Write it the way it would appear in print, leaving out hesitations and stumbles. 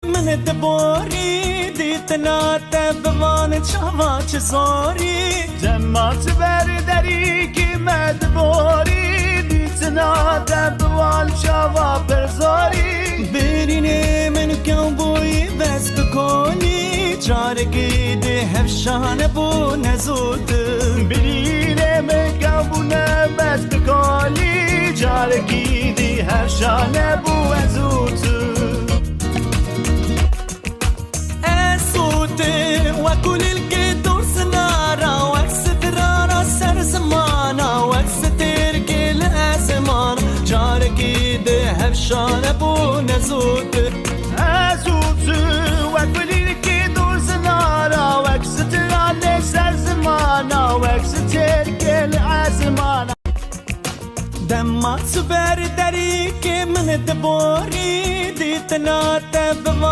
من دباری دیتنا تبوان چاواچ زاری جمعت برداری که مدباری دیتنا تبوان چاوا برزاری برینه من کم بوی بس بکنی چارگی ده هفشان بو نزود برینه من کبونه بس بکالی جارگی دی هر شانه بو ازوت وكل القدور سنارا واكسترارا سر زمانا واكستر كل أزمان جارك يده هفشان أبو نزود ازوت وكل القدور سنارا واكسترارا سر زمانا واكستر كل أزمان دمات سبر دريك من دبوري ديتنا تبوا